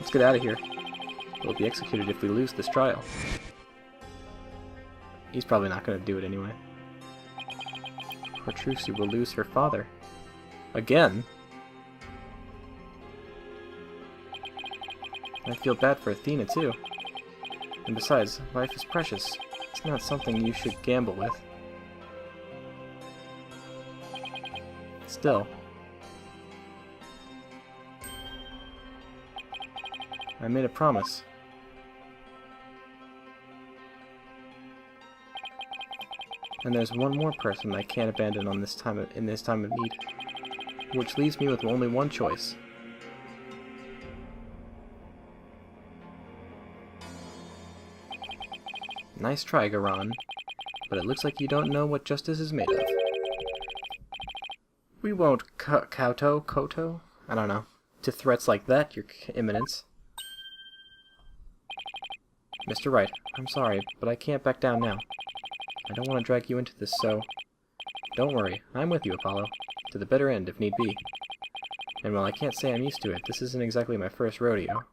Let's get out of here. We'll be executed if we lose this trial. He's probably not going to do it anyway. Poor Trucy will lose her father. Again? I feel bad for Athena, too. And besides, life is precious. It's not something you should gamble with. Still. I made a promise. And there's one more person I can't abandon in this time of need. Which leaves me with only one choice. Nice try, Garan, but it looks like you don't know what justice is made of. We won't koto? I don't know. To threats like that, Your Eminence. Mr. Wright, I'm sorry, but I can't back down now. I don't want to drag you into this, so... Don't worry, I'm with you, Apollo. To the bitter end, if need be. And while I can't say I'm used to it, this isn't exactly my first rodeo.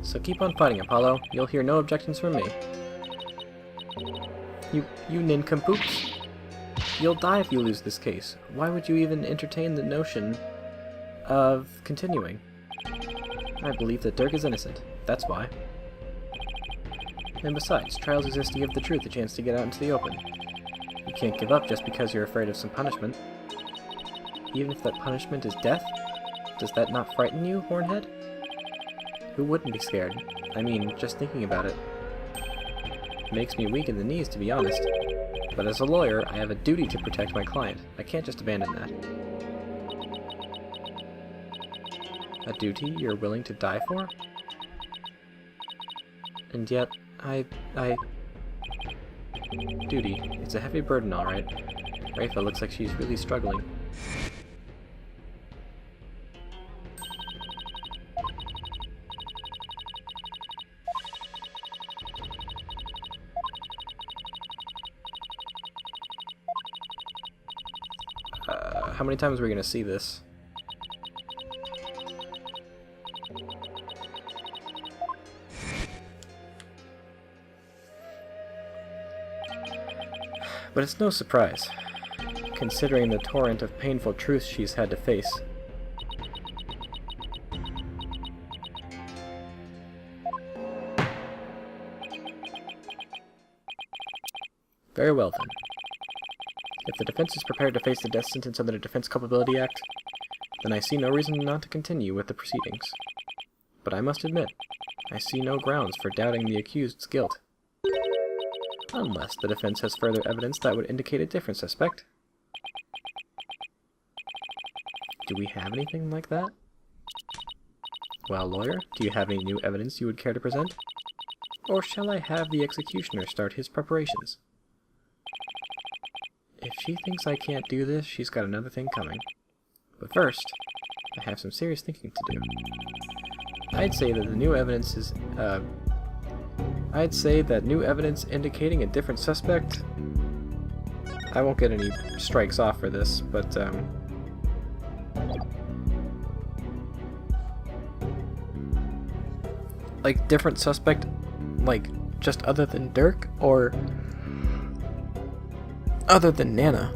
So keep on fighting, Apollo. You'll hear no objections from me. You nincompoops. You'll die if you lose this case. Why would you even entertain the notion of continuing? I believe that Dirk is innocent. That's why. And besides, trials exist to give the truth a chance to get out into the open. You can't give up just because you're afraid of some punishment. Even if that punishment is death? Does that not frighten you, Hornhead? Who wouldn't be scared? I mean, just thinking about it. Makes me weak in the knees, to be honest. But as a lawyer, I have a duty to protect my client. I can't just abandon that. A duty you're willing to die for? And yet, Duty. It's a heavy burden, alright. Rafa looks like she's really struggling. How many times are we going to see this? But it's no surprise, considering the torrent of painful truths she's had to face. Very well then. If the defense is prepared to face the death sentence under the Defense Culpability Act, then I see no reason not to continue with the proceedings. But I must admit, I see no grounds for doubting the accused's guilt. Unless the defense has further evidence that would indicate a different suspect. Do we have anything like that? Well, lawyer, do you have any new evidence you would care to present? Or shall I have the executioner start his preparations? If she thinks I can't do this, she's got another thing coming. But first, I have some serious thinking to do. I'd say that new evidence indicating a different suspect... I won't get any strikes off for this, but, like, different suspect, like, just other than Dirk, or... other than Nana.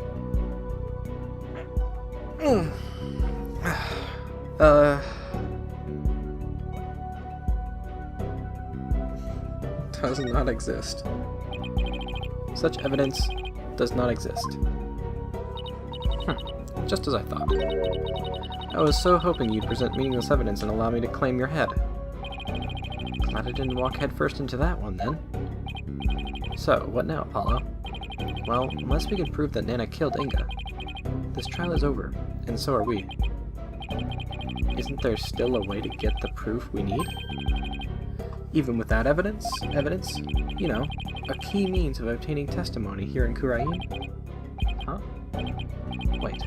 Does not exist. Such evidence does not exist. Just as I thought. I was so hoping you'd present meaningless evidence and allow me to claim your head. Glad I didn't walk headfirst into that one, then. So, what now, Apollo? Well, unless we can prove that Nana killed Inga, this trial is over, and so are we. Isn't there still a way to get the proof we need? Even without evidence, you know, a key means of obtaining testimony here in Kurain? Huh? Wait,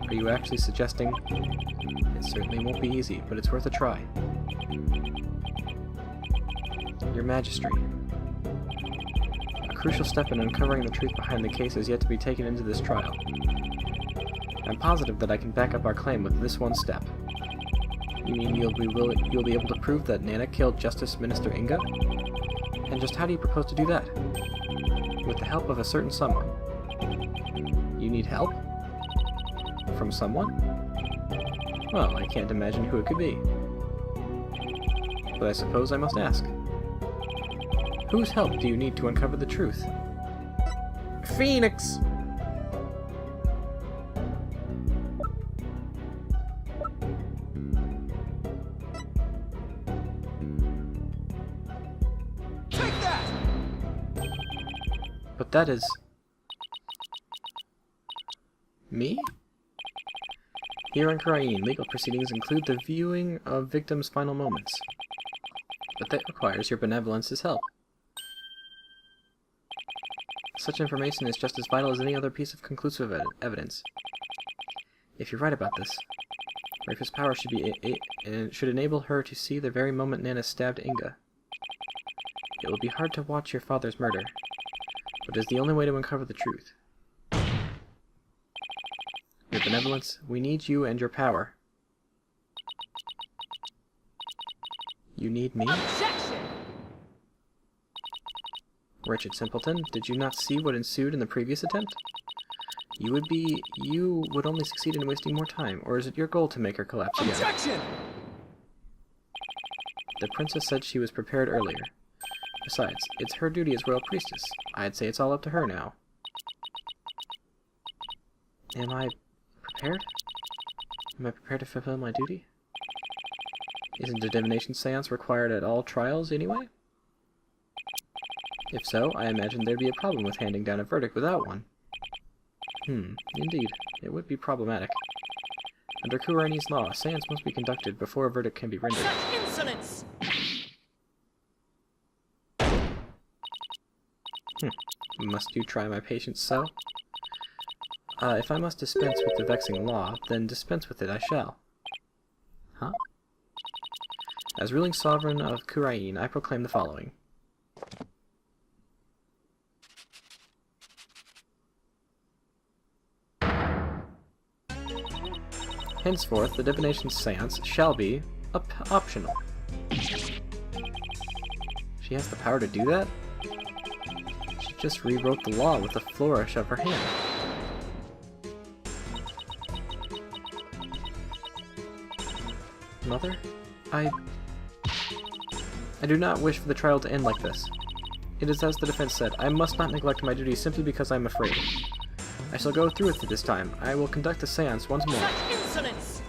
are you actually suggesting? It certainly won't be easy, but it's worth a try. Your Majesty. A crucial step in uncovering the truth behind the case is yet to be taken into this trial. I'm positive that I can back up our claim with this one step. You mean you'll be able to prove that Nana killed Justice Minister Inga? And just how do you propose to do that? With the help of a certain someone. You need help? From someone? Well, I can't imagine who it could be. But I suppose I must ask. Whose help do you need to uncover the truth? Phoenix! But that is... me? Here in Kurain, legal proceedings include the viewing of victims' final moments. But that requires your benevolence's help. Such information is just as vital as any other piece of conclusive evidence. If you're right about this, Raifa's power should enable her to see the very moment Nana stabbed Inga. It will be hard to watch your father's murder, but it is the only way to uncover the truth. Your benevolence, we need you and your power. You need me? Objection! Wretched simpleton, did you not see what ensued in the previous attempt? You would only succeed in wasting more time, or is it your goal to make her collapse again? Objection! The princess said she was prepared earlier. Besides, it's her duty as royal priestess. I'd say it's all up to her now. Am I prepared? Am I prepared to fulfill my duty? Isn't a divination seance required at all trials anyway? If so, I imagine there'd be a problem with handing down a verdict without one. Indeed. It would be problematic. Under Kuraini's law, a seance must be conducted before a verdict can be rendered. Such insolence! Must you try my patience so? If I must dispense with the vexing law, then dispense with it I shall. Huh? As ruling sovereign of Kurain, I proclaim the following. Henceforth, the divination seance shall be optional. She has the power to do that? She just rewrote the law with a flourish of her hand. Mother? I do not wish for the trial to end like this. It is as the defense said, I must not neglect my duty simply because I am afraid. I shall go through with it this time. I will conduct the seance once more. Such insolence!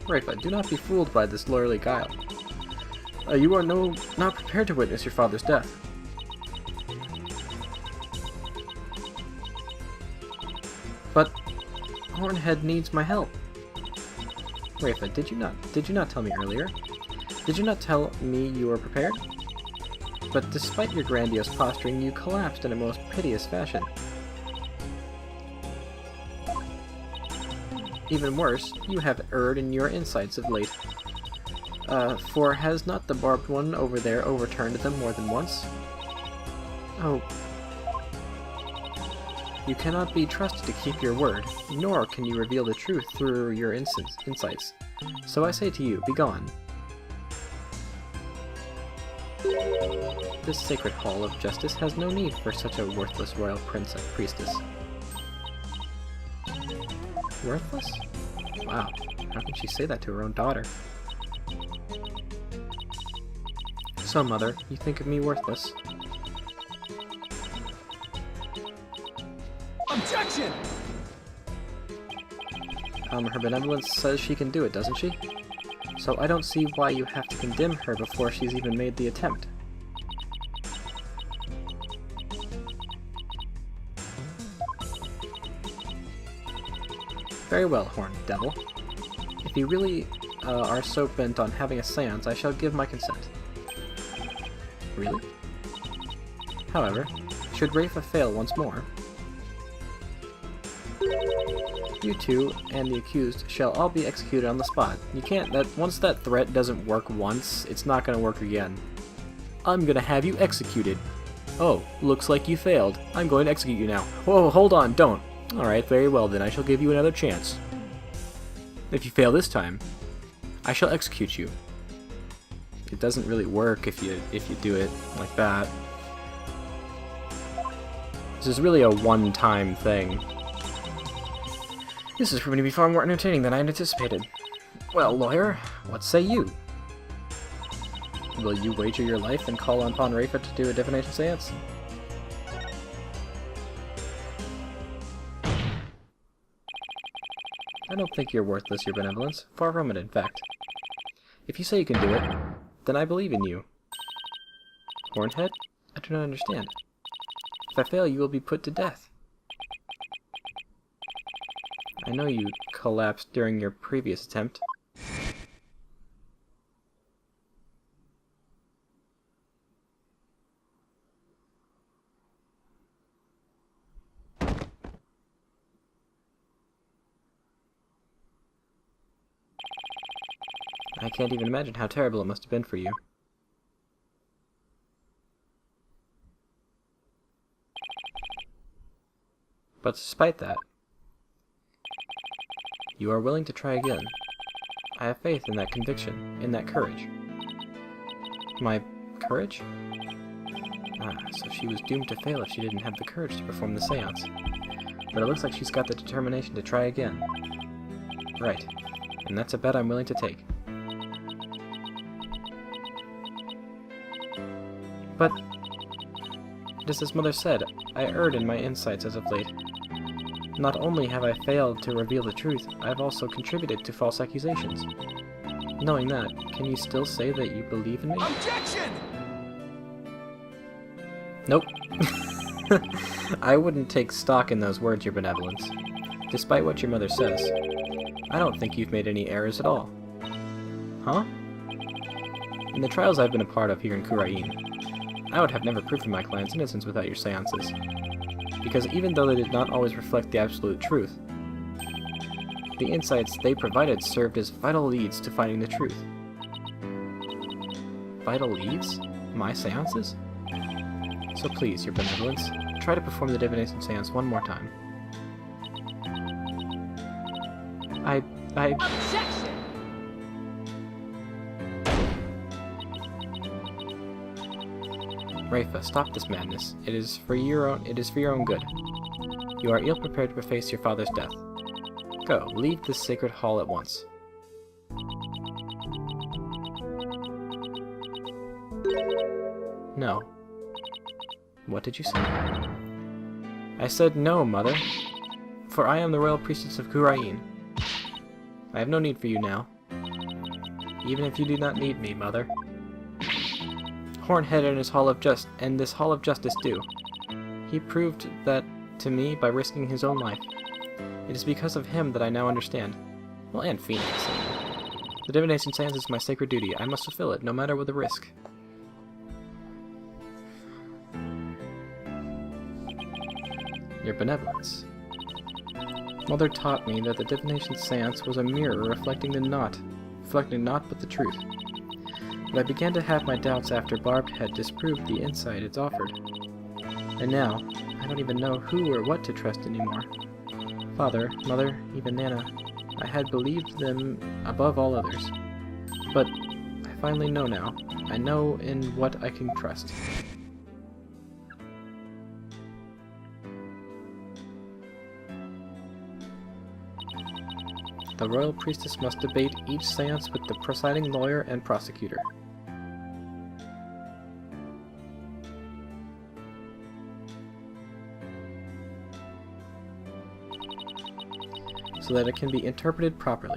Raifa, do not be fooled by this lawyerly guile. You are not prepared to witness your father's death. But Hornhead needs my help. Raifa, did you not tell me earlier? Did you not tell me you were prepared? But despite your grandiose posturing, you collapsed in a most piteous fashion. Even worse, you have erred in your insights of late. For has not the barbed one over there overturned them more than once? Oh. You cannot be trusted to keep your word, nor can you reveal the truth through your insights. So I say to you, begone. This sacred hall of justice has no need for such a worthless royal priestess. Worthless? Wow, how can she say that to her own daughter? So, Mother, you think of me worthless? Objection! Her benevolence says she can do it, doesn't she? So I don't see why you have to condemn her before she's even made the attempt. Very well, horned devil. If you really are so bent on having a seance, I shall give my consent. Really? However, should Rafa fail once more, you two and the accused shall all be executed on the spot. You can't, once that threat doesn't work once, it's not gonna work again. I'm gonna have you executed. Oh, looks like you failed. I'm going to execute you now. Whoa, hold on, don't. Alright, very well then, I shall give you another chance. If you fail this time, I shall execute you. It doesn't really work if you do it like that. This is really a one-time thing. This is proving to be far more entertaining than I had anticipated. Well, lawyer, what say you? Will you wager your life and call upon Rafa to do a divination seance? I don't think you're worthless, your benevolence. Far from it, in fact. If you say you can do it, then I believe in you. Hornhead? I do not understand. If I fail, you will be put to death. I know you collapsed during your previous attempt. I can't even imagine how terrible it must have been for you. But despite that, you are willing to try again. I have faith in that conviction, in that courage. My courage? Ah, so she was doomed to fail if she didn't have the courage to perform the seance. But it looks like she's got the determination to try again. Right. And that's a bet I'm willing to take. But, just as Mother said, I erred in my insights as of late. Not only have I failed to reveal the truth, I've also contributed to false accusations. Knowing that, can you still say that you believe in me? Objection! Nope. I wouldn't take stock in those words, your benevolence. Despite what your mother says, I don't think you've made any errors at all. Huh? In the trials I've been a part of here in Kurain, I would have never proven my client's innocence without your seances. Because even though they did not always reflect the absolute truth, the insights they provided served as vital leads to finding the truth. Vital leads? My seances? So please, your benevolence, try to perform the divination seance one more time. Objection! Rafa, stop this madness. It is for your own good. You are ill-prepared to face your father's death. Go, leave this sacred hall at once. No. What did you say? I said no, Mother. For I am the royal priestess of Kurain. I have no need for you now. Even if you do not need me, Mother. Hornhead and this Hall of Justice do. He proved that to me by risking his own life. It is because of him that I now understand. Well, and Phoenix. The divination seance is my sacred duty. I must fulfill it, no matter what the risk. Your benevolence. Mother taught me that the divination seance was a mirror reflecting naught but the truth. But I began to have my doubts after Barb had disproved the insight it's offered. And now, I don't even know who or what to trust anymore. Father, Mother, even Nana, I had believed them above all others. But I finally know now. I know in what I can trust. The royal priestess must debate each seance with the presiding lawyer and prosecutor. So that it can be interpreted properly.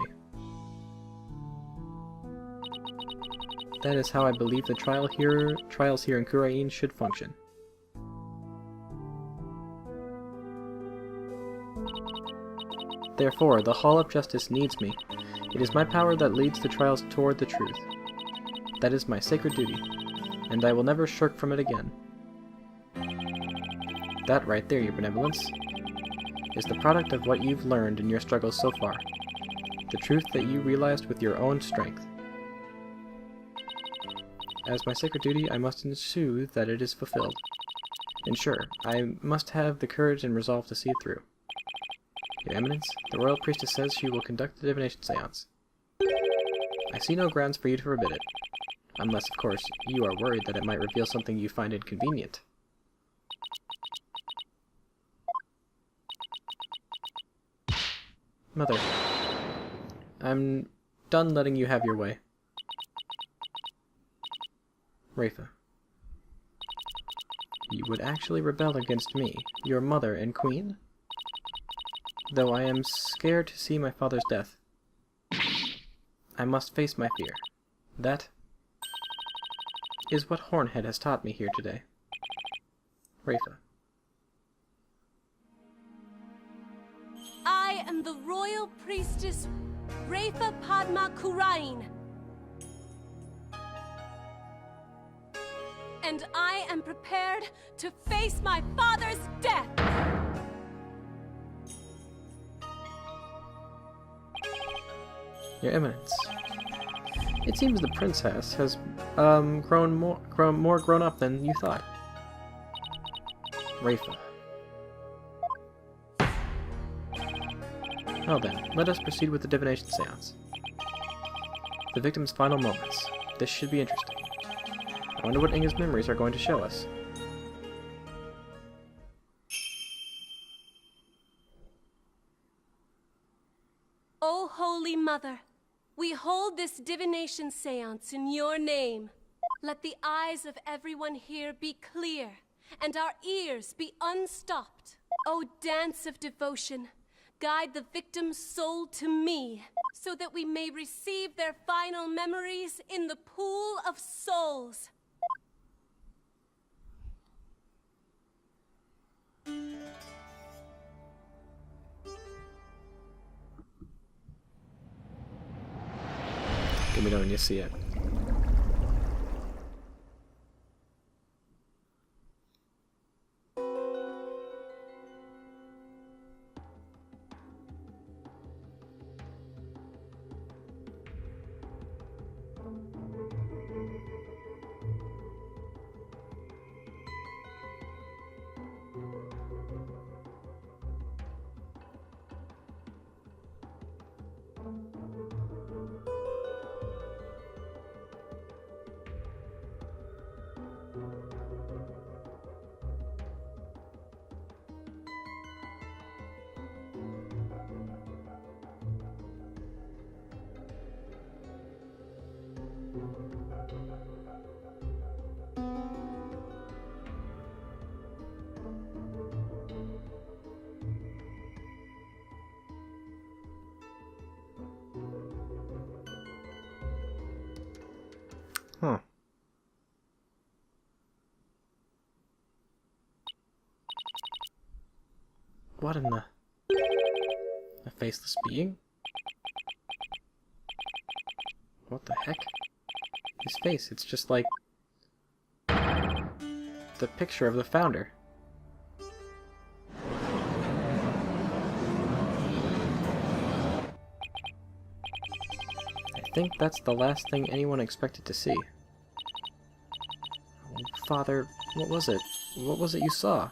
That is how I believe the trials here in Kurain should function. Therefore, the Hall of Justice needs me, It is my power that leads the trials toward the truth. That is my sacred duty, and I will never shirk from it again. That right there, your benevolence, is the product of what you've learned in your struggles so far. The truth that you realized with your own strength. As my sacred duty, I must ensure that it is fulfilled. And sure, I must have the courage and resolve to see it through. Your Eminence, the Royal Priestess says she will conduct the divination seance. I see no grounds for you to forbid it. Unless, of course, you are worried that it might reveal something you find inconvenient. Mother, I'm done letting you have your way. Rafa. You would actually rebel against me, your mother and queen? Though I am scared to see my father's death. I must face my fear. That is what Hornhead has taught me here today. Rafa. I am the Royal Priestess Rafa Padma Kurain. And I am prepared to face my father's death! Your Eminence. It seems the princess has grown more grown up than you thought. Rafa. Well then, let us proceed with the divination seance. The victim's final moments. This should be interesting. I wonder what Inga's memories are going to show us. O Holy Mother, we hold this divination seance in your name. Let the eyes of everyone here be clear, and our ears be unstopped. O dance of devotion, guide the victim's soul to me, so that we may receive their final memories in the pool of souls. Let me know when you see it. Huh. What in the... A faceless being? What the heck? His face, it's just like... the picture of the founder. I think that's the last thing anyone expected to see. Oh, Father, what was it? What was it you saw?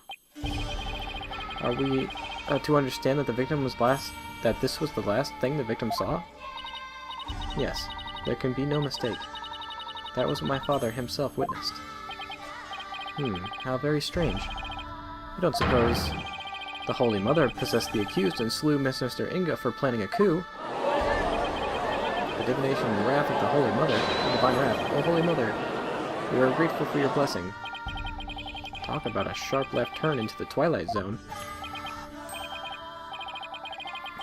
Are we to understand that the victim was that this was the last thing the victim saw? Yes, there can be no mistake. That was what my father himself witnessed. How very strange. You don't suppose the Holy Mother possessed the accused and slew Mr. Inga for planning a coup? The divination and wrath of the Holy Mother, the divine wrath. Oh, Holy Mother, we are grateful for your blessing. Talk about a sharp left turn into the Twilight Zone.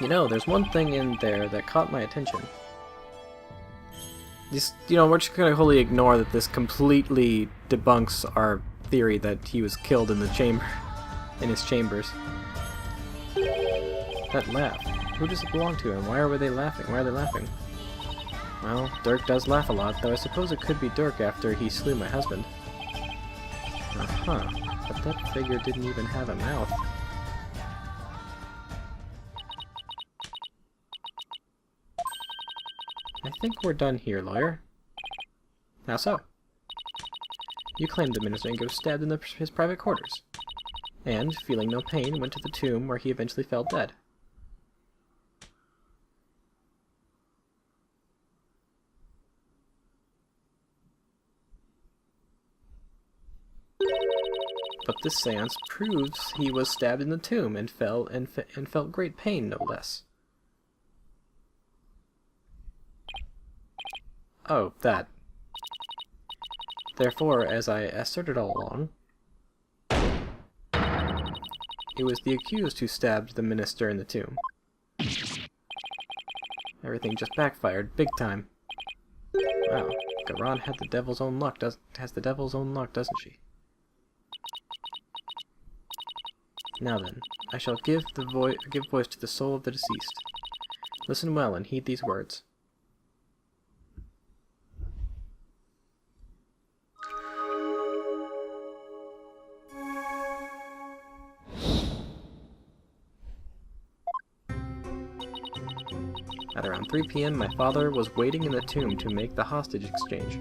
You know, there's one thing in there that caught my attention. Just, we're just gonna wholly ignore that this completely debunks our theory that he was killed in the chamber, in his chambers. That laugh. Who does it belong to, and why are they laughing? Why are they laughing? Well, Dirk does laugh a lot, though I suppose it could be Dirk after he slew my husband. Uh-huh, but that figure didn't even have a mouth. I think we're done here, lawyer. How so? You claimed the minister was stabbed in his private quarters, and, feeling no pain, went to the tomb where he eventually fell dead. But this seance proves he was stabbed in the tomb and felt great pain, no less. Oh, that. Therefore, as I asserted all along, it was the accused who stabbed the minister in the tomb. Everything just backfired, big time. Wow, Garon has the devil's own luck, doesn't she? Now then, I shall give voice to the soul of the deceased. Listen well and heed these words. At around 3 p.m., my father was waiting in the tomb to make the hostage exchange.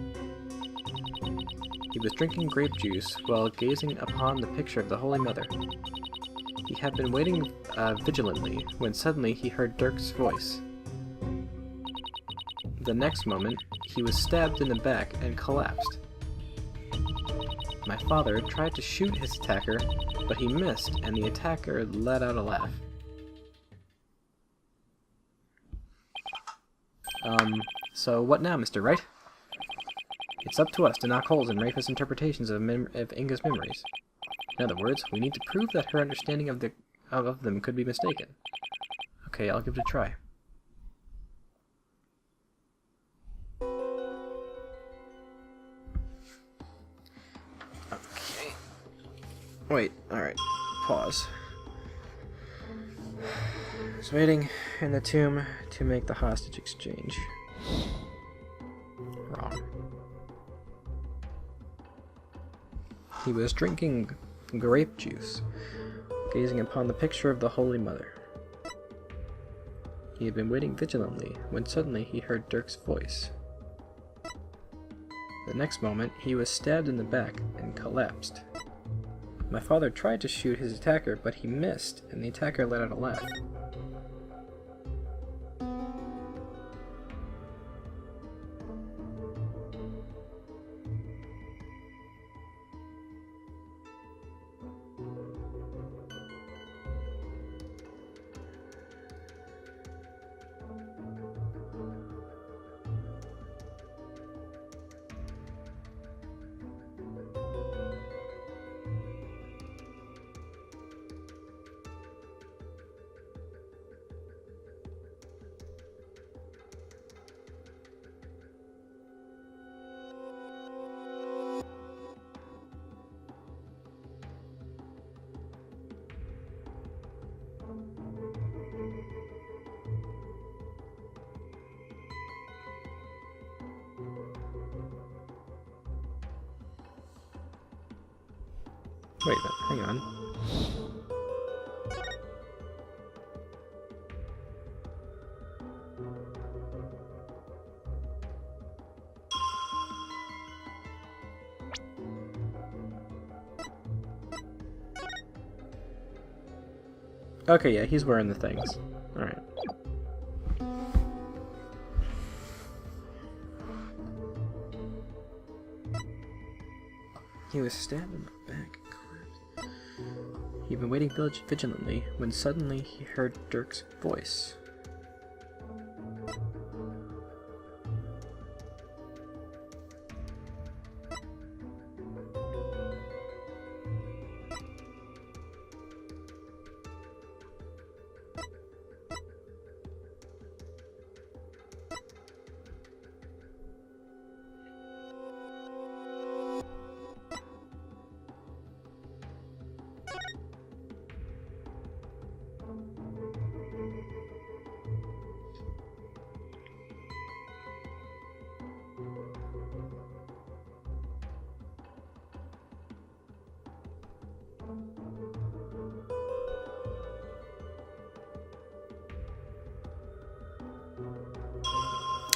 He was drinking grape juice while gazing upon the picture of the Holy Mother. He had been waiting vigilantly when suddenly he heard Dirk's voice. The next moment, he was stabbed in the back and collapsed. My father tried to shoot his attacker, but he missed, and the attacker let out a laugh. So what now, Mr. Wright? It's up to us to knock holes in Rafa's interpretations of Inga's memories. In other words, we need to prove that her understanding of them could be mistaken. Okay, I'll give it a try. Okay. Wait, alright. Pause. I was waiting in the tomb to make the hostage exchange. Wrong. He was drinking grape juice, gazing upon the picture of the Holy Mother. He had been waiting vigilantly when suddenly he heard Dirk's voice. The next moment, he was stabbed in the back and collapsed. My father tried to shoot his attacker, but he missed, and the attacker let out a laugh. Wait a minute, hang on. Okay, yeah, he's wearing the things. Alright. He was stabbed in the back. He'd been waiting vigilantly when suddenly he heard Dirk's voice.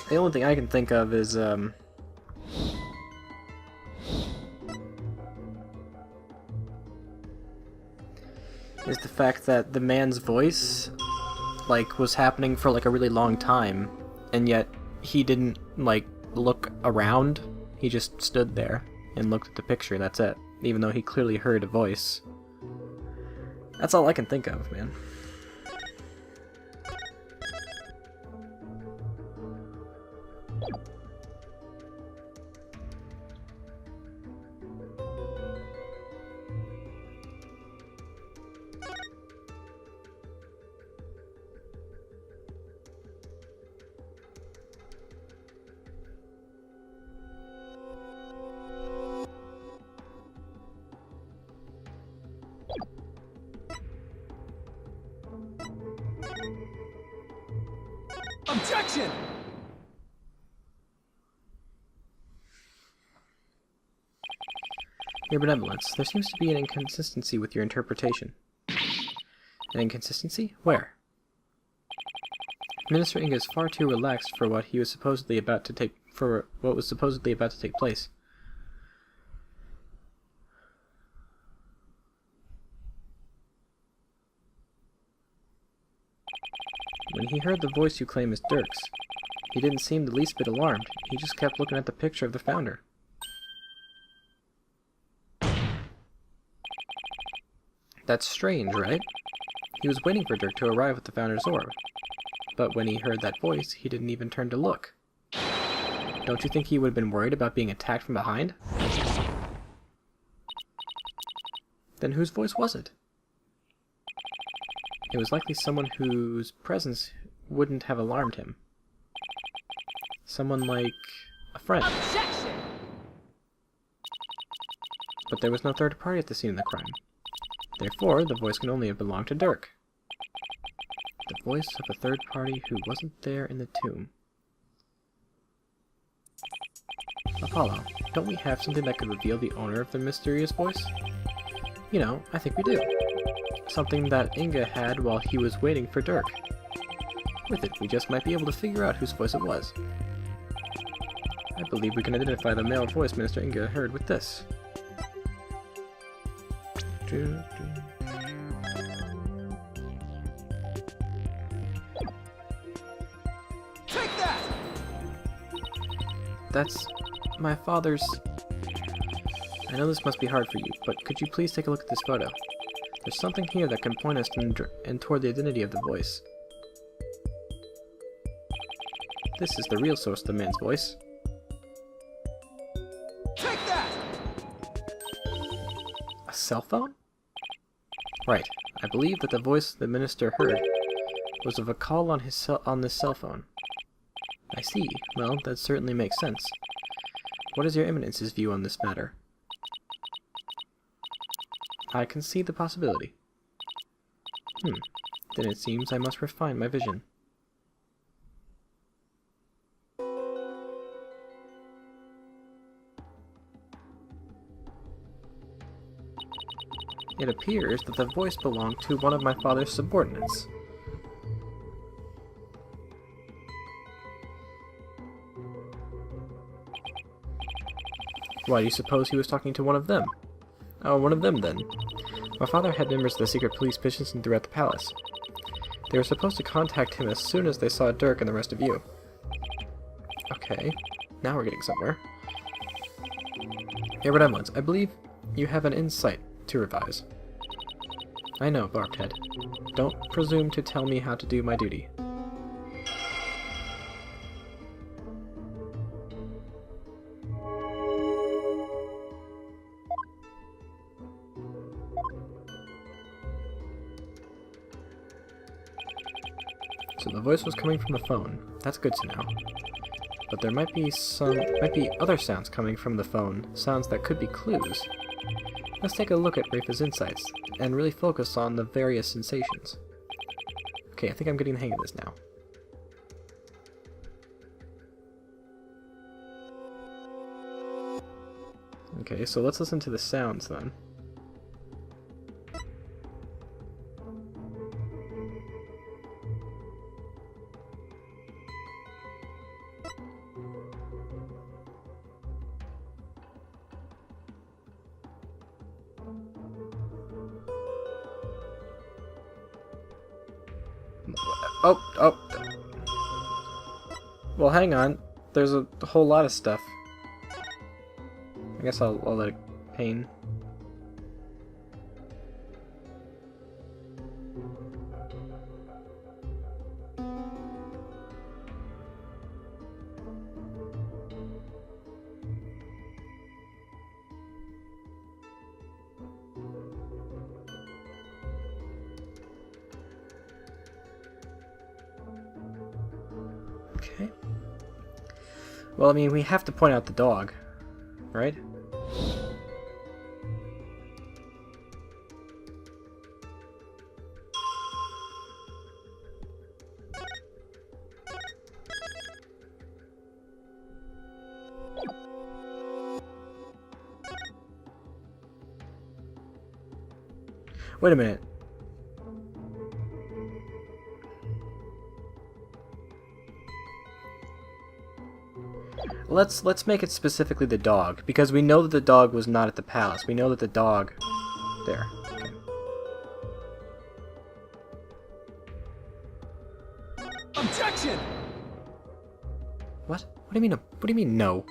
The only thing I can think of is the fact that the man's voice, like, was happening for like a really long time, and yet he didn't like look around. He just stood there and looked at the picture, and that's it. Even though he clearly heard a voice. That's all I can think of, man. Objection! Your benevolence, there seems to be an inconsistency with your interpretation. An inconsistency? Where? Minister Inga is far too relaxed for what was supposedly about to take place. When he heard the voice you claim is Dirk's, he didn't seem the least bit alarmed. He just kept looking at the picture of the founder. That's strange, right? He was waiting for Dirk to arrive with the founder's orb. But when he heard that voice, he didn't even turn to look. Don't you think he would have been worried about being attacked from behind? Then whose voice was it? It was likely someone whose presence wouldn't have alarmed him. Someone like a friend. Objection! But there was no third party at the scene of the crime. Therefore, the voice can only have belonged to Dirk. The voice of a third party who wasn't there in the tomb. Apollo, don't we have something that could reveal the owner of the mysterious voice? You know, I think we do. Something that Inga had while he was waiting for Dirk. With it, we just might be able to figure out whose voice it was. I believe we can identify the male voice Minister Inga heard with this. Take that! That's my father's... I know this must be hard for you, but could you please take a look at this photo? There's something here that can point us toward the identity of the voice. This is the real source of the man's voice. Take that! A cell phone? Right. I believe that the voice the minister heard was of a call on this cell phone. I see. Well, that certainly makes sense. What is your eminence's view on this matter? I can see the possibility. Then it seems I must refine my vision. It appears that the voice belonged to one of my father's subordinates. Why do you suppose he was talking to one of them? Oh, one of them then. My father had members of the secret police positioned throughout the palace. They were supposed to contact him as soon as they saw Dirk and the rest of you. Okay, now we're getting somewhere. Your benevolence, I believe you have an insight to revise. I know, Barkhead. Don't presume to tell me how to do my duty. So the voice was coming from the phone. That's good to know. But there might be other sounds coming from the phone, sounds that could be clues. Let's take a look at Rafa's insights, and really focus on the various sensations. Okay, I think I'm getting the hang of this now. Okay, so let's listen to the sounds then. Oh, oh. Well, hang on. There's a whole lot of stuff. I guess I'll let it pain. Okay. Well, I mean, we have to point out the dog, right? Wait a minute. Let's make it specifically the dog, because we know that the dog was not at the palace. We know that the dog... There. Okay. Objection! What? What do you mean? What do you mean no?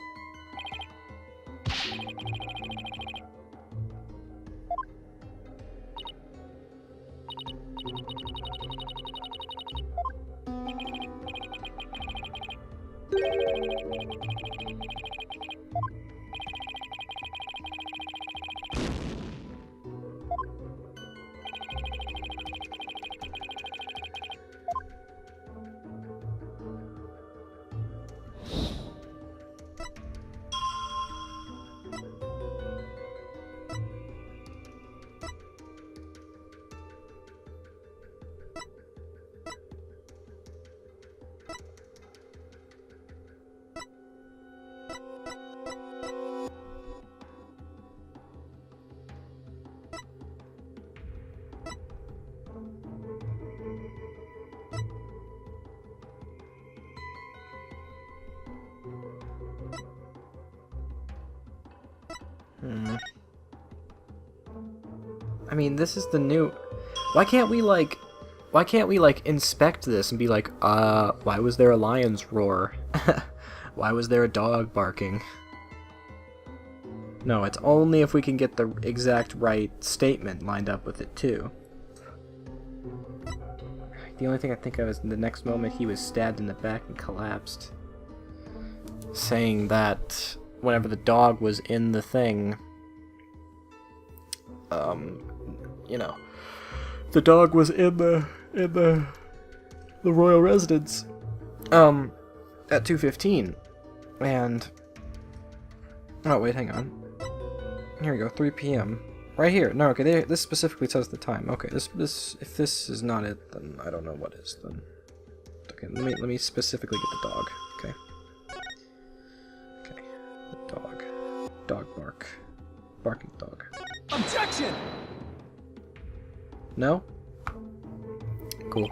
I mean, this is the new... Why can't we, like, inspect this and be like, why was there a lion's roar? Why was there a dog barking? No, it's only if we can get the exact right statement lined up with it, too. The only thing I think of is the next moment he was stabbed in the back and collapsed. Saying that whenever the dog was in the thing, you know, the dog was in the royal residence, at 2:15, and, oh wait, hang on, here we go, 3 p.m. Right here. No, okay, this specifically says the time. Okay, this if this is not it, then I don't know what is. Then okay, let me specifically get the dog. Okay. Okay. The dog. Dog bark. Barking dog. Objection! No? Cool.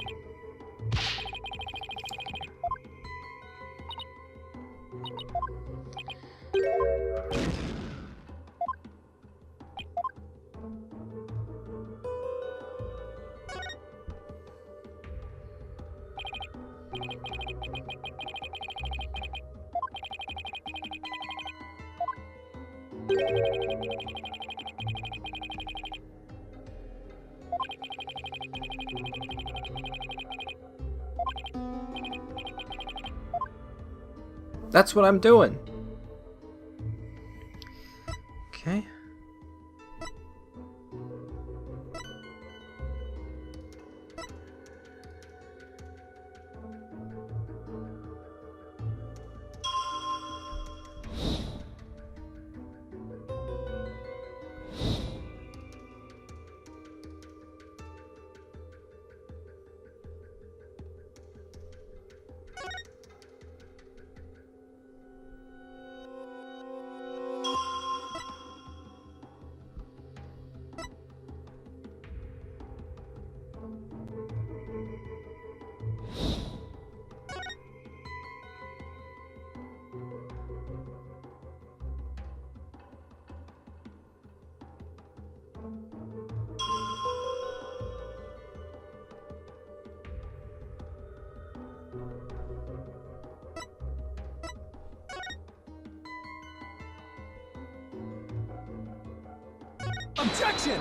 That's what I'm doing. Okay. Objection!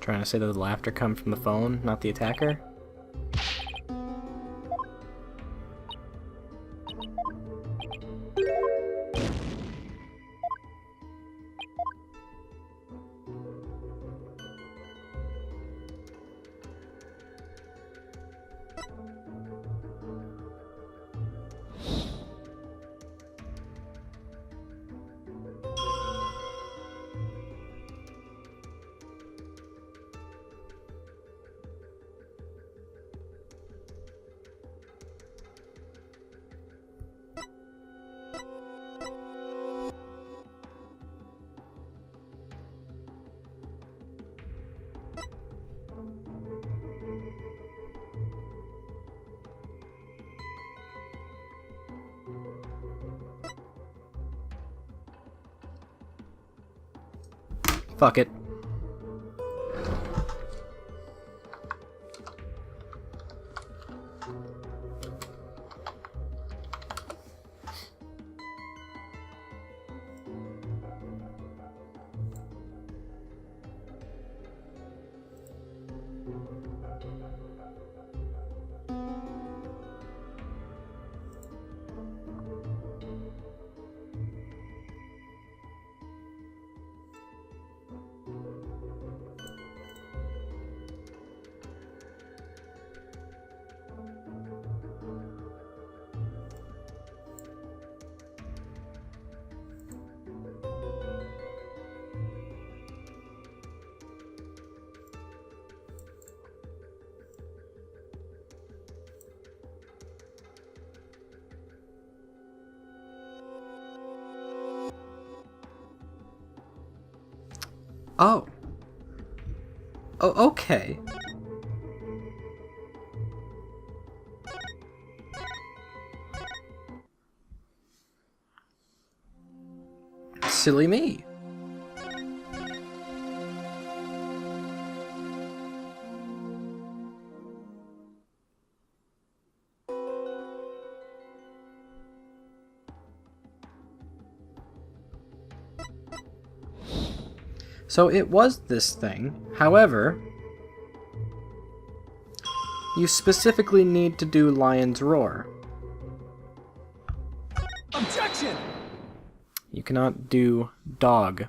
Trying to say that the laughter comes from the phone, not the attacker? Fuck it. Oh. Oh, okay. Silly me. So it was this thing. However, you specifically need to do Lion's Roar. Objection! You cannot do Dog.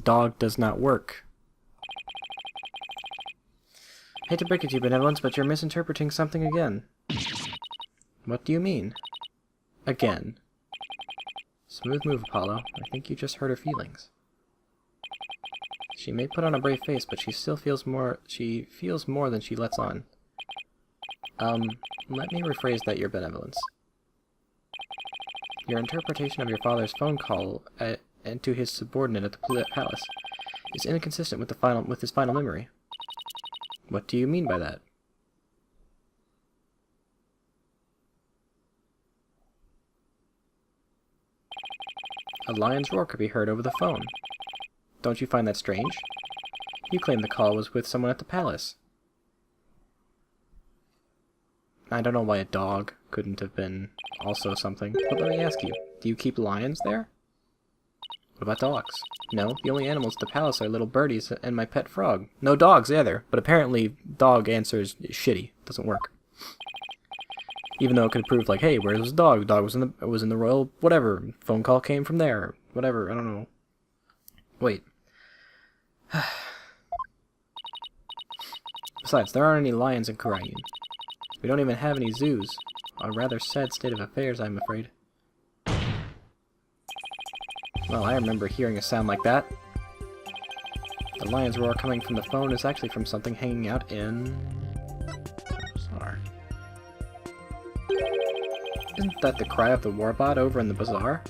Dog does not work. Hate to break it to you, Benevolence, but you're misinterpreting something again. What do you mean? Again. Smooth move, Apollo. I think you just hurt her feelings. She may put on a brave face, but she still feels more. She feels more than she lets on. Let me rephrase that, Your Benevolence. Your interpretation of your father's phone call and to his subordinate at the palace is inconsistent with his final memory. What do you mean by that? A lion's roar could be heard over the phone. Don't you find that strange? You claim the call was with someone at the palace. I don't know why a dog couldn't have been also something, but let me ask you, do you keep lions there? What about dogs? No, the only animals at the palace are little birdies and my pet frog. No dogs either, but apparently dog answer is shitty. Doesn't work. Even though it could prove like, hey, where was the dog? The dog was in the royal whatever. Phone call came from there. Whatever, I don't know. Wait. Besides, there aren't any lions in Kurayan. We don't even have any zoos. A rather sad state of affairs, I'm afraid. Well, I remember hearing a sound like that. The lion's roar coming from the phone is actually from something hanging out in... Bazaar. Isn't that the cry of the warbot over in the bazaar?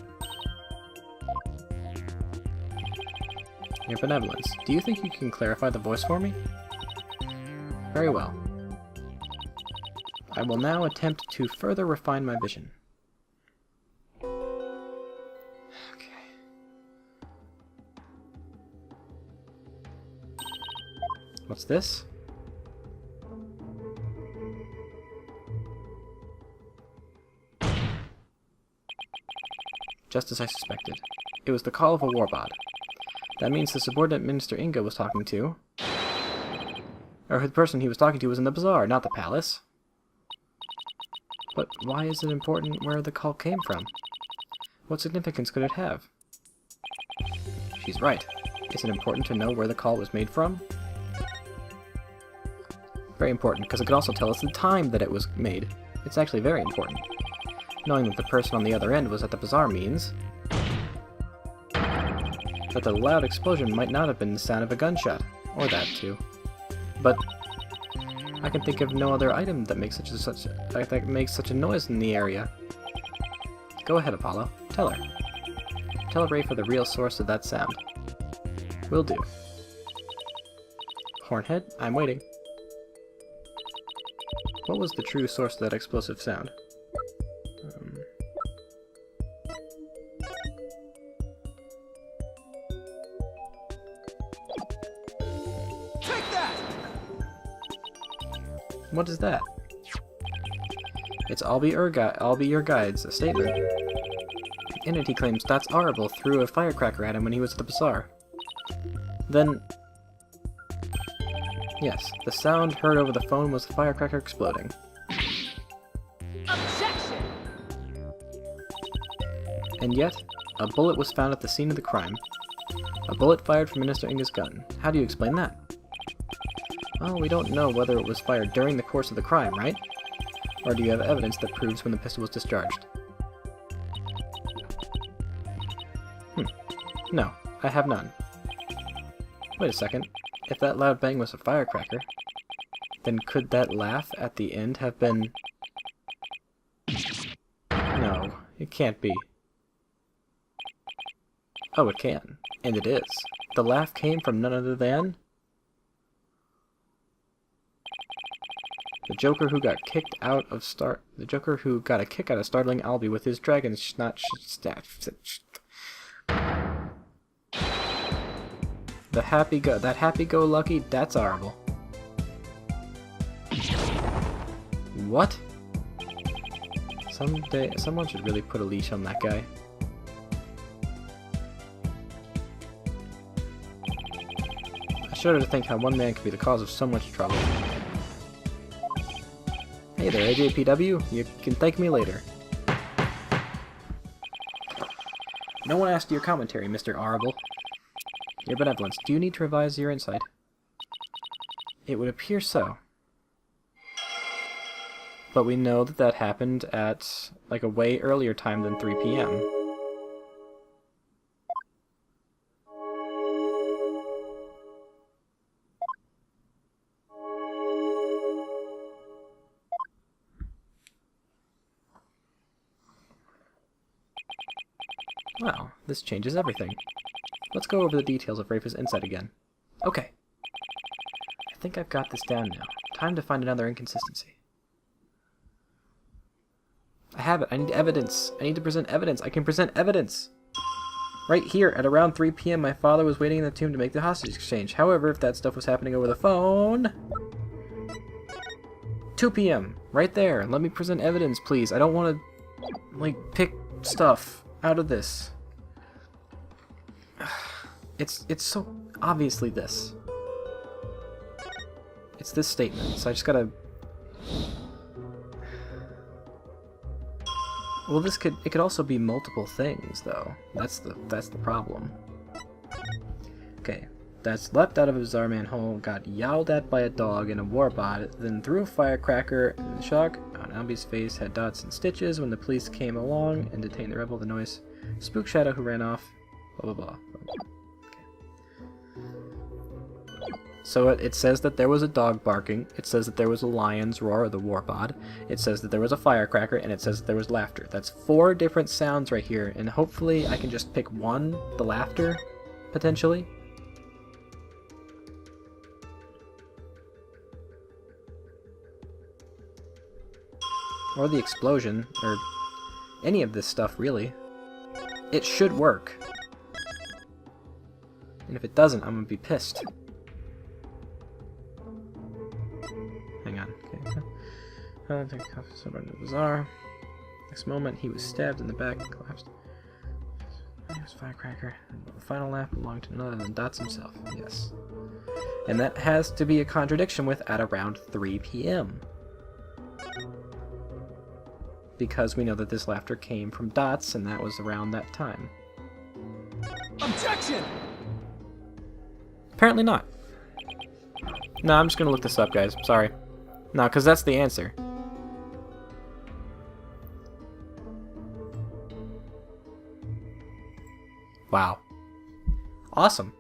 Your Benevolence, do you think you can clarify the voice for me? Very well. I will now attempt to further refine my vision. Okay. What's this? Just as I suspected. It was the call of a warbot. That means the subordinate Minister Inga was talking to, or the person he was talking to was in the bazaar, not the palace. But why is it important where the call came from? What significance could it have? She's right. Is it important to know where the call was made from? Very important, because it could also tell us the time that it was made. It's actually very important. Knowing that the person on the other end was at the bazaar means that the loud explosion might not have been the sound of a gunshot, or that too. But I can think of no other item that makes such a noise in the area. Go ahead, Apollo. Tell her. Tell Rafa the real source of that sound. Will do. Hornhead, I'm waiting. What was the true source of that explosive sound? Take that! What is that? It's I'll be your guide's a statement. Entity claims that's Arable threw a firecracker at him when he was at the bazaar. Then... yes, the sound heard over the phone was the firecracker exploding. Objection! And yet, a bullet was found at the scene of the crime. A bullet fired from Minister Inga's gun. How do you explain that? Well, we don't know whether it was fired during the course of the crime, right? Or do you have evidence that proves when the pistol was discharged? No, I have none. Wait a second. If that loud bang was a firecracker, then could that laugh at the end have been... No, it can't be. Oh, it can. And it is. The laugh came from none other than... the Joker who got kicked out of the Joker who got a kick out of startling Albie with his dragon that happy-go-lucky, that's Arable. What? Someone should really put a leash on that guy. I shudder to think how one man could be the cause of so much trouble. Hey there, AJPW. You can thank me later. No one asked your commentary, Mr. Arable. Your benevolence, do you need to revise your insight? It would appear so. But we know that that happened at, like, a way earlier time than 3 p.m. Well, this changes everything. Let's go over the details of Rafa's insight again. Okay. I think I've got this down now. Time to find another inconsistency. I have it. I need evidence. I need to present evidence. I can present evidence! Right here, at around 3 p.m., my father was waiting in the tomb to make the hostage exchange. However, if that stuff was happening over the phone... 2 p.m. Right there. Let me present evidence, please. I don't want to, like, pick stuff out of this. It's so obviously this. It's this statement, so I just gotta... Well, it could also be multiple things, though. That's the problem. Okay, that's leapt out of a bizarre manhole, got yowled at by a dog in a warbot, then threw a firecracker in shock on Albie's face, had dots and stitches when the police came along and detained the rebel. The noise spooked Shadow, who ran off. Blah blah blah. So it says that there was a dog barking, it says that there was a lion's roar, or the warbod, it says that there was a firecracker, and it says that there was laughter. That's 4 different sounds right here, and hopefully I can just pick one, the laughter, potentially. Or the explosion, or any of this stuff, really. It should work. And if it doesn't, I'm gonna be pissed. Hang on. Okay. I don't think someone in the bazaar. Next moment, he was stabbed in the back and collapsed. Here's Firecracker. The final laugh belonged to none other than Dots himself. Yes. And that has to be a contradiction with at around 3 p.m. Because we know that this laughter came from Dots, and that was around that time. Objection! Apparently not. No, I'm just gonna look this up, guys. Sorry. No, because that's the answer. Wow. Awesome.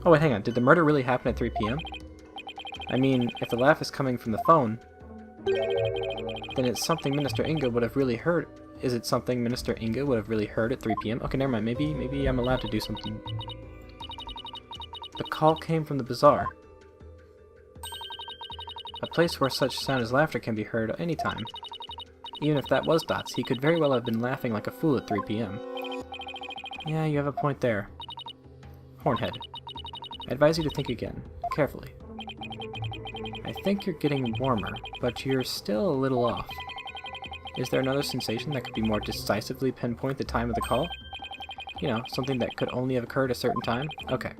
Oh, wait, hang on. Did the murder really happen at 3 p.m.? I mean, if the laugh is coming from the phone, then it's something Minister Inga would have really heard. Is it something Minister Inga would have really heard at 3 p.m.? Okay, never mind. Maybe I'm allowed to do something. The call came from the bazaar. A place where such sound as laughter can be heard any time. Even if that was Dots, he could very well have been laughing like a fool at 3 p.m. Yeah, you have a point there. Hornhead. I advise you to think again, carefully. I think you're getting warmer, but you're still a little off. Is there another sensation that could be more decisively pinpoint the time of the call? You know, something that could only have occurred at a certain time? Okay.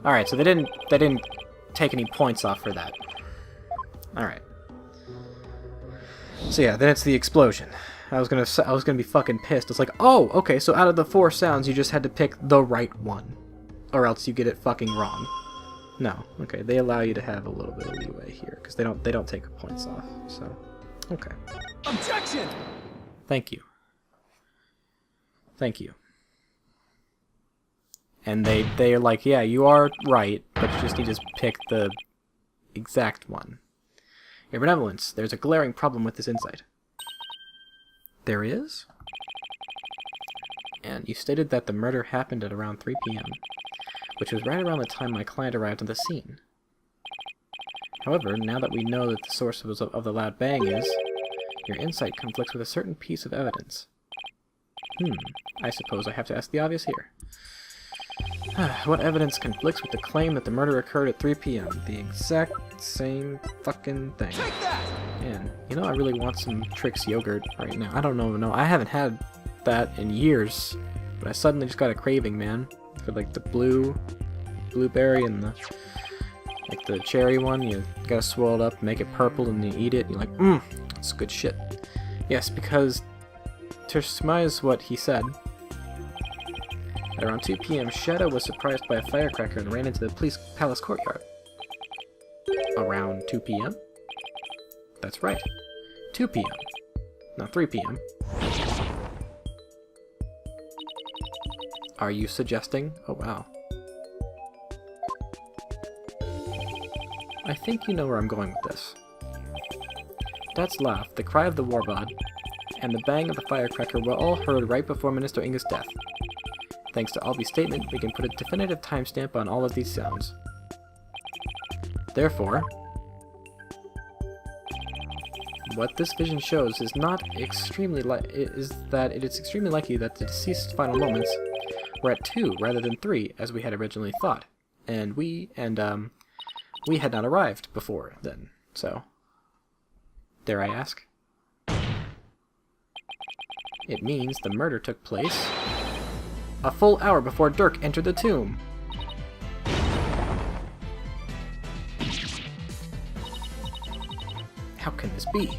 Alright, so they didn't take any points off for that. Alright. So yeah, then it's the explosion. I was gonna be fucking pissed. It's like, oh, okay, so out of the 4 sounds, you just had to pick the right one. Or else you get it fucking wrong. No, okay, they allow you to have a little bit of leeway here, because they don't take points off, so, okay. Objection! Thank you. Thank you. And they are like, yeah, you are right, but you just need to pick the exact one. Your benevolence, there's a glaring problem with this insight. There is? And you stated that the murder happened at around 3 p.m., which was right around the time my client arrived on the scene. However, now that we know that the source of the loud bang is, your insight conflicts with a certain piece of evidence. I suppose I have to ask the obvious here. What evidence conflicts with the claim that the murder occurred at 3 p.m.? The exact same fucking thing. Take that! Man, you know, I really want some Trix yogurt right now. I don't know, no, I haven't had that in years, but I suddenly just got a craving, man. For like the blueberry and the cherry one. You gotta swirl it up, make it purple, and you eat it. You're like, it's good shit. Yes, because to surmise what he said, at around 2 p.m., Shadow was surprised by a firecracker and ran into the police palace courtyard. Around 2 p.m.? That's right. 2 p.m. Not 3 p.m. Are you suggesting? Oh, wow. I think you know where I'm going with this. Dots' laugh, the cry of the warbod, and the bang of the firecracker were all heard right before Minister Inga's death. Thanks to Albie's statement, we can put a definitive timestamp on all of these sounds. Therefore, what this vision shows is that it is extremely likely that the deceased's final moments were at 2 rather than 3, as we had originally thought, and we had not arrived before then. So, dare I ask? It means the murder took place a full hour before Dirk entered the tomb. How can this be?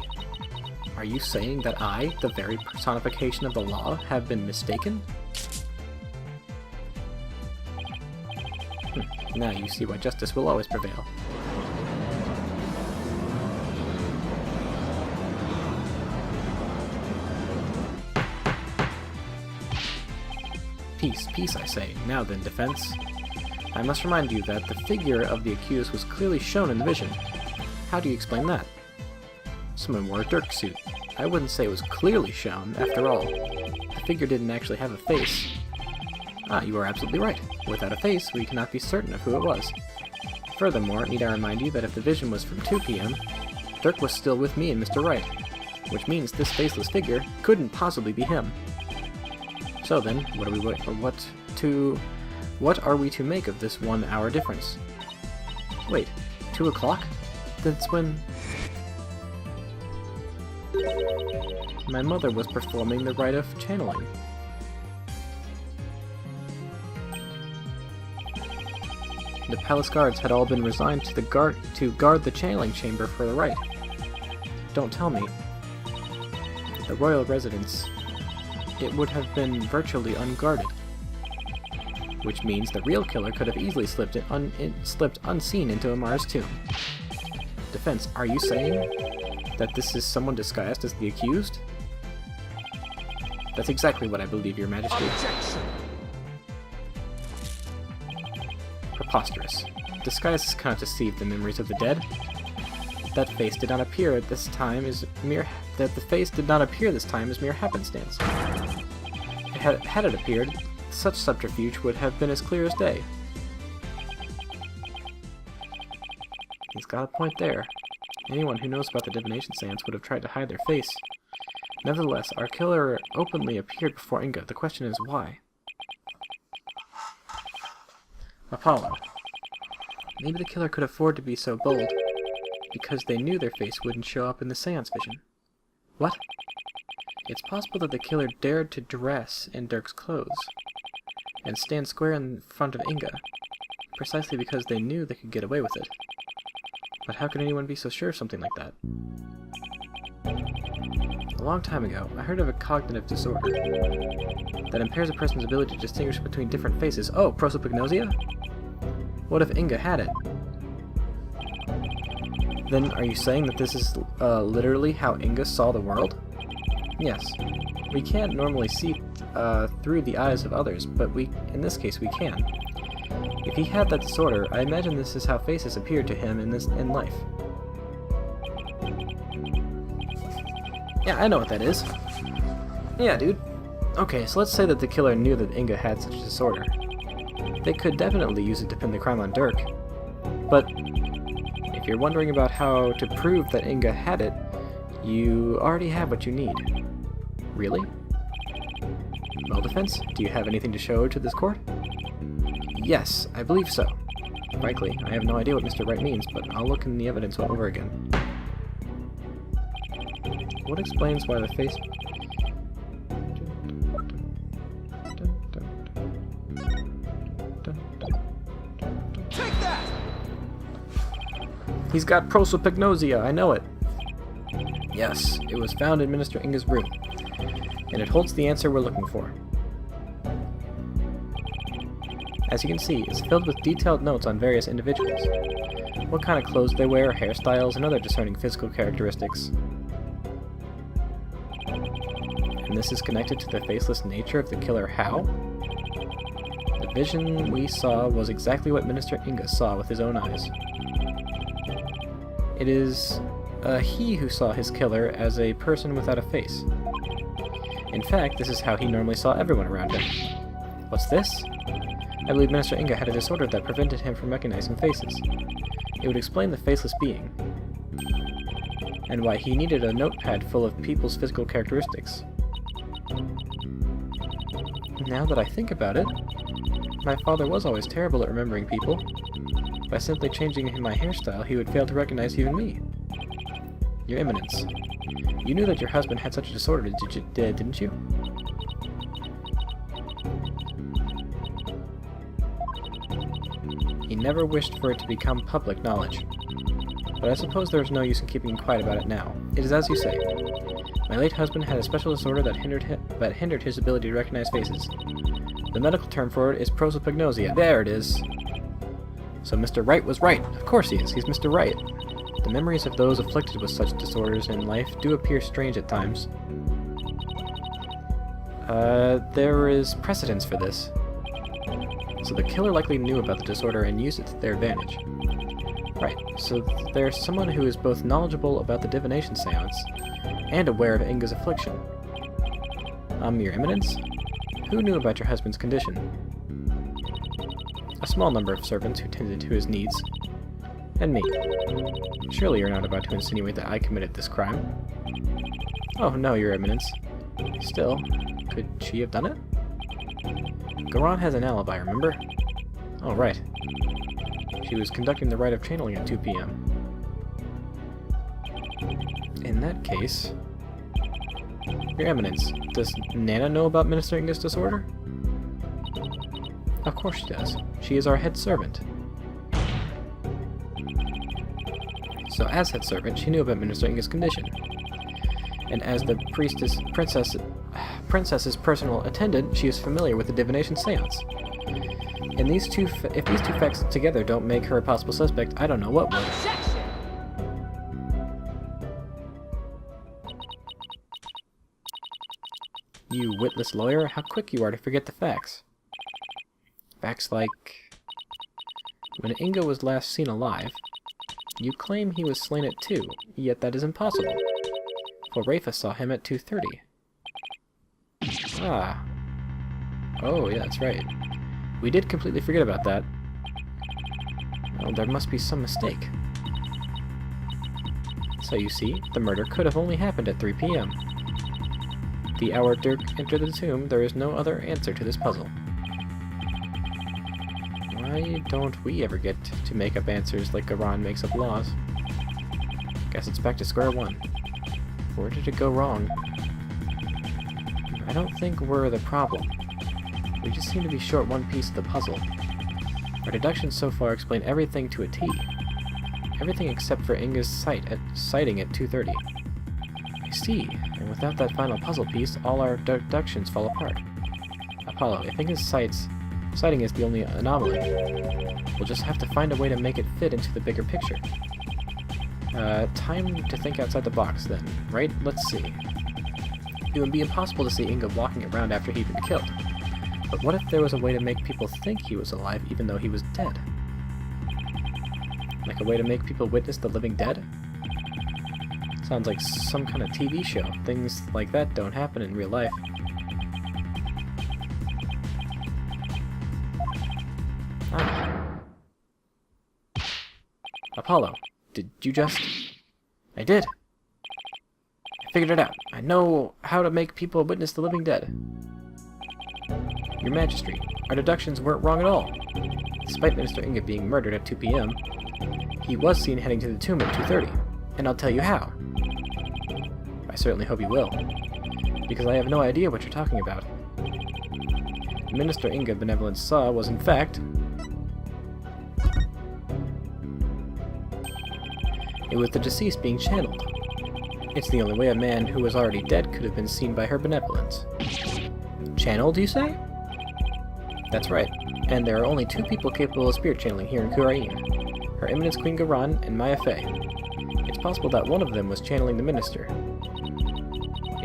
Are you saying that I, the very personification of the law, have been mistaken? Now you see why justice will always prevail. Peace, peace, I say. Now then, defense. I must remind you that the figure of the accused was clearly shown in the vision. How do you explain that? Someone wore a Dirk suit. I wouldn't say it was clearly shown, after all. The figure didn't actually have a face. Ah, you are absolutely right. Without a face, we cannot be certain of who it was. Furthermore, need I remind you that if the vision was from 2 p.m., Dirk was still with me and Mr. Wright, which means this faceless figure couldn't possibly be him. So then, what are we to make of this 1 hour difference? Wait, 2 o'clock? That's when my mother was performing the rite of channeling. The palace guards had all been resigned to guard the channeling chamber for the rite. Don't tell me. The royal residence, it would have been virtually unguarded. Which means the real killer could have easily slipped unseen into Amara's tomb. Defense, are you saying that this is someone disguised as the accused? That's exactly what I believe, Your Majesty. Objection! Preposterous. Disguises cannot deceive the memories of the dead. That face did not appear at this time as mere happenstance. Had it appeared, such subterfuge would have been as clear as day. He's got a point there. Anyone who knows about the divination seance would have tried to hide their face. Nevertheless, our killer openly appeared before Inga. The question is why? Apollo. Maybe the killer could afford to be so bold because they knew their face wouldn't show up in the seance vision. What? It's possible that the killer dared to dress in Dirk's clothes and stand square in front of Inga, precisely because they knew they could get away with it. But how could anyone be so sure of something like that? A long time ago, I heard of a cognitive disorder that impairs a person's ability to distinguish between different faces. Oh, prosopagnosia? What if Inga had it? Then are you saying that this is literally how Inga saw the world? Yes. We can't normally see through the eyes of others, but in this case we can. If he had that disorder, I imagine this is how faces appeared to him in life. Yeah, I know what that is. Yeah, dude. Okay, so let's say that the killer knew that Inga had such a disorder. They could definitely use it to pin the crime on Dirk. But if you're wondering about how to prove that Inga had it, you already have what you need. Really? Well, defense, do you have anything to show to this court? Yes, I believe so. Frankly, I have no idea what Mr. Wright means, but I'll look in the evidence over again. What explains why the face... Take that! He's got prosopagnosia, I know it. Yes, it was found in Minister Inga's room, and it holds the answer we're looking for. As you can see, it's filled with detailed notes on various individuals. What kind of clothes they wear, hairstyles, and other discerning physical characteristics. And this is connected to the faceless nature of the killer how? The vision we saw was exactly what Minister Inga saw with his own eyes. It is he who saw his killer as a person without a face. In fact, this is how he normally saw everyone around him. What's this? I believe Minister Inga had a disorder that prevented him from recognizing faces. It would explain the faceless being, and why he needed a notepad full of people's physical characteristics. Now that I think about it, my father was always terrible at remembering people. By simply changing my hairstyle, he would fail to recognize even me. Your Eminence, you knew that your husband had such a disorder, didn't you? He never wished for it to become public knowledge. But I suppose there is no use in keeping quiet about it now. It is as you say. My late husband had a special disorder that hindered his ability to recognize faces. The medical term for it is prosopagnosia. There it is! So Mr. Wright was right. Of course he is. He's Mr. Wright. The memories of those afflicted with such disorders in life do appear strange at times. There is precedence for this. So the killer likely knew about the disorder and used it to their advantage. Right, so there's someone who is both knowledgeable about the divination seance and aware of Inga's affliction. Your Eminence? Who knew about your husband's condition? A small number of servants who tended to his needs. And me. Surely you're not about to insinuate that I committed this crime? Oh no, Your Eminence. Still, could she have done it? Garan has an alibi, remember? Oh, right. She was conducting the rite of channeling at 2 p.m. In that case... Your Eminence, does Nana know about Minister Inga's disorder? Of course she does. She is our head servant. So as head servant, she knew about Minister Inga's condition. And as the princess's personal attendant, she is familiar with the divination seance. And if these two facts together don't make her a possible suspect, I don't know what would. Objection! You witless lawyer, how quick you are to forget the facts. Facts like... when Inga was last seen alive, you claim he was slain at 2, yet that is impossible. For Rafa saw him at 2:30. Ah. Oh, yeah, that's right. We did completely forget about that. Well, there must be some mistake. So you see, the murder could have only happened at 3 p.m. The hour Dirk entered the tomb, there is no other answer to this puzzle. Why don't we ever get to make up answers like Garan makes up laws? Guess it's back to square one. Where did it go wrong? I don't think we're the problem. We just seem to be short one piece of the puzzle. Our deductions so far explain everything to a T. Everything except for Inga's sighting at 2:30. I see, and without that final puzzle piece, all our deductions fall apart. Apollo, if Inga's sighting is the only anomaly, we'll just have to find a way to make it fit into the bigger picture. Time to think outside the box then, right? Let's see. It would be impossible to see Inga walking around after he'd been killed. But what if there was a way to make people think he was alive even though he was dead? Like a way to make people witness the living dead? Sounds like some kind of TV show. Things like that don't happen in real life. Ah. Apollo, did you just... I did! I figured it out. I know how to make people witness the living dead. Your Majesty, our deductions weren't wrong at all. Despite Minister Inga being murdered at 2 p.m., he was seen heading to the tomb at 2:30, and I'll tell you how. I certainly hope you will, because I have no idea what you're talking about. Minister Inga Benevolence saw was, in fact, it was the deceased being channeled. It's the only way a man who was already dead could have been seen by her benevolence. Channeled, you say? That's right, and there are only 2 people capable of spirit channeling here in Kurain. Her Eminence Queen Garan and Maya Fey. It's possible that one of them was channeling the minister.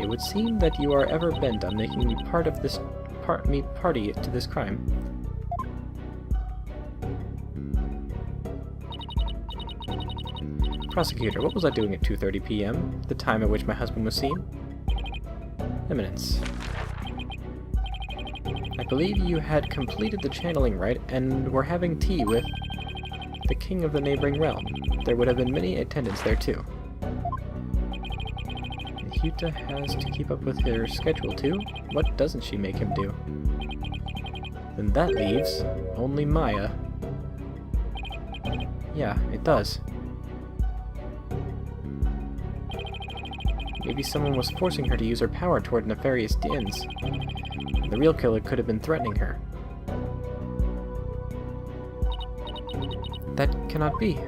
It would seem that you are ever bent on making me party to this crime. Prosecutor, what was I doing at 2:30 p.m., the time at which my husband was seen? Eminence. I believe you had completed the channeling rite and were having tea with the king of the neighboring realm. There would have been many attendants there too. Huta has to keep up with her schedule too? What doesn't she make him do? Then that leaves only Maya. Yeah, it does. Maybe someone was forcing her to use her power toward nefarious ends. The real killer could have been threatening her. That cannot be.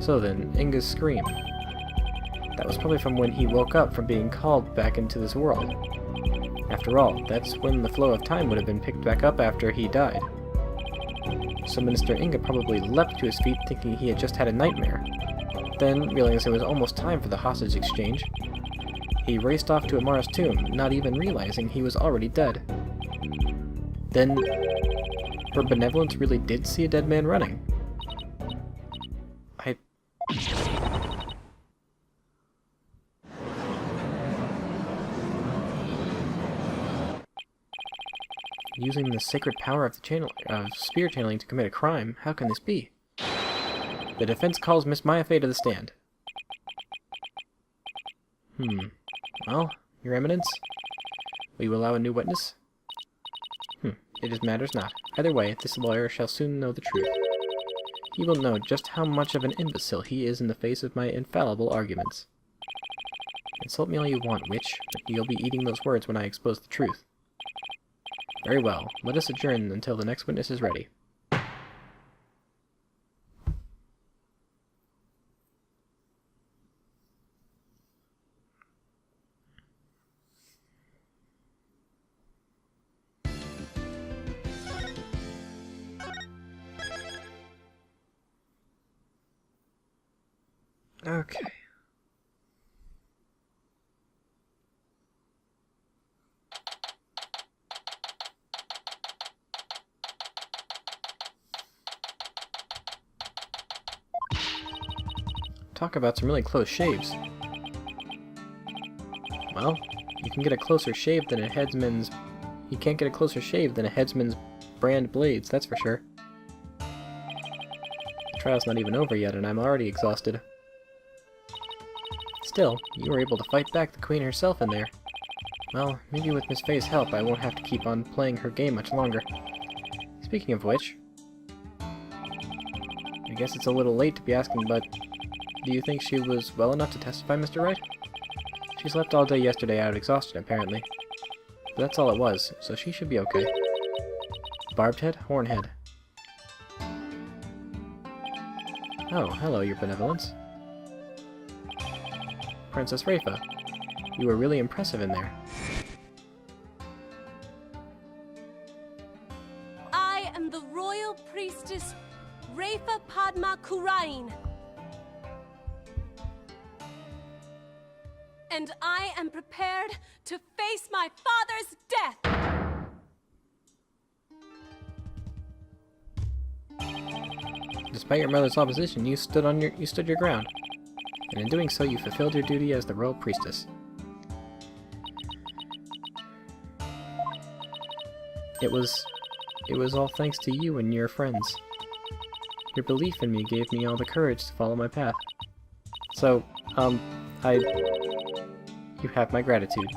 So then, Inga's scream. That was probably from when he woke up from being called back into this world. After all, that's when the flow of time would have been picked back up after he died. So Minister Inga probably leapt to his feet thinking he had just had a nightmare. Then, realizing it was almost time for the hostage exchange, he raced off to Amara's tomb, not even realizing he was already dead. Then, her benevolence really did see a dead man running. Using the sacred power of the spear channeling to commit a crime, how can this be? The defense calls Miss Maya Fey to the stand. Well, Your Eminence, will you allow a new witness? It matters not. Either way, this lawyer shall soon know the truth. He will know just how much of an imbecile he is in the face of my infallible arguments. Insult me all you want, witch, but you'll be eating those words when I expose the truth. Very well. Let us adjourn until the next witness is ready. Okay. Talk about some really close shaves. Well, you can get a closer shave than a headsman's... You can't get a closer shave than a headsman's brand blades, that's for sure. The trial's not even over yet, and I'm already exhausted. Still, you were able to fight back the queen herself in there. Well, maybe with Miss Faye's help, I won't have to keep on playing her game much longer. Speaking of which... I guess it's a little late to be asking, but... Do you think she was well enough to testify, Mr. Wright? She slept all day yesterday out of exhaustion, apparently. But that's all it was, so she should be okay. Barbed head, horn head. Oh, hello, your benevolence. Princess Rafa. You were really impressive in there. I am the royal priestess Rafa Padma Kurain. And I am prepared to face my father's death. Despite your mother's opposition, you stood your ground. And in doing so, you fulfilled your duty as the royal priestess. It was all thanks to you and your friends. Your belief in me gave me all the courage to follow my path. So, you have my gratitude.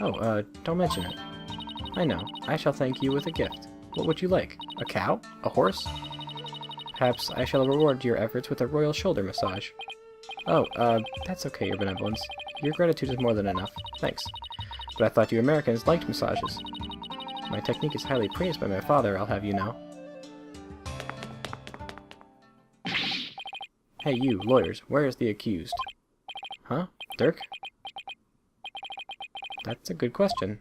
Oh, don't mention it. I know. I shall thank you with a gift. What would you like? A cow? A horse? Perhaps I shall reward your efforts with a royal shoulder massage. Oh, that's okay, your benevolence. Your gratitude is more than enough. Thanks. But I thought you Americans liked massages. My technique is highly praised by my father, I'll have you know. Hey you, lawyers, where is the accused? Huh? Dirk? That's a good question.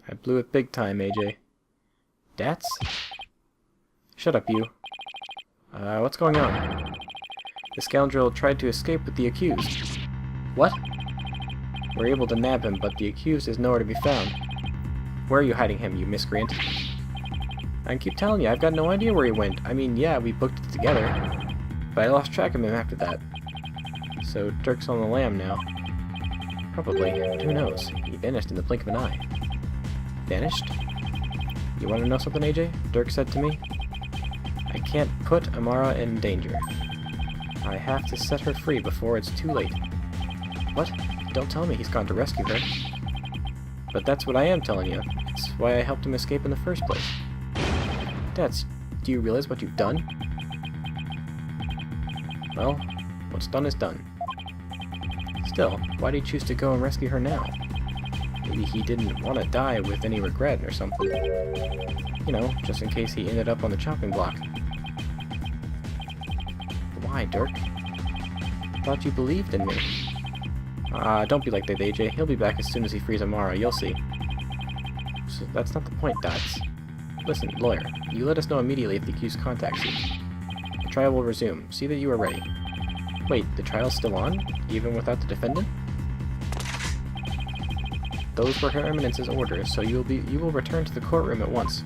I blew it big time, AJ. Dats? Shut up, you. What's going on? The scoundrel tried to escape with the accused. What? We're able to nab him, but the accused is nowhere to be found. Where are you hiding him, you miscreant? I keep telling you, I've got no idea where he went. I mean, yeah, we booked it together. But I lost track of him after that. So Dirk's on the lam now. Probably. Who knows? He vanished in the blink of an eye. Vanished? You want to know something, AJ? Dirk said to me. I can't put Amara in danger. I have to set her free before it's too late. What? Don't tell me he's gone to rescue her. But that's what I am telling you. It's why I helped him escape in the first place. Do you realize what you've done? Well, what's done is done. Still, why do you choose to go and rescue her now? Maybe he didn't want to die with any regret or something. You know, just in case he ended up on the chopping block. Why, Dirk? I thought you believed in me. Don't be like that, AJ. He'll be back as soon as he frees Amara, you'll see. So that's not the point, Dots. Listen, lawyer, you let us know immediately if the accused contacts you. The trial will resume. See that you are ready. Wait, the trial's still on? Even without the defendant? Those were Her Eminence's orders, so you will return to the courtroom at once.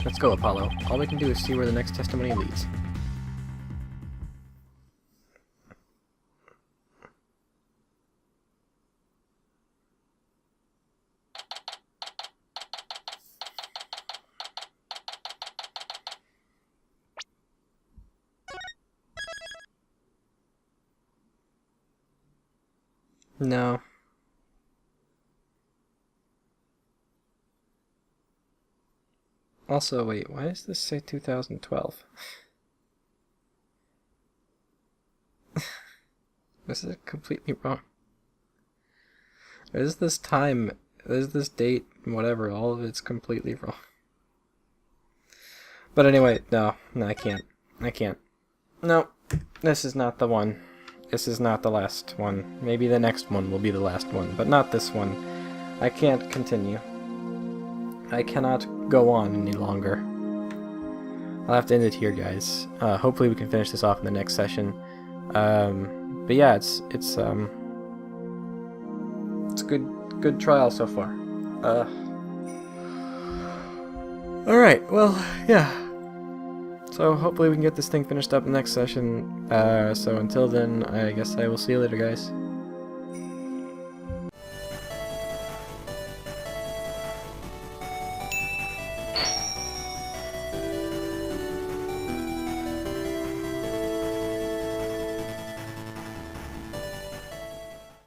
Let's go, Apollo. All we can do is see where the next testimony leads. No. Also, wait, why does this say 2012? This is completely wrong. Is this time, is this date, whatever, all of it's completely wrong. But anyway, no, I can't. No, this is not the one. This is not the last one. Maybe the next one will be the last one, but not this one. I can't continue. I cannot go on any longer. I'll have to end it here, guys. Hopefully we can finish this off in the next session. But yeah, it's a good trial so far. Alright, well, yeah. So hopefully we can get this thing finished up in the next session. So until then, I guess I will see you later, guys.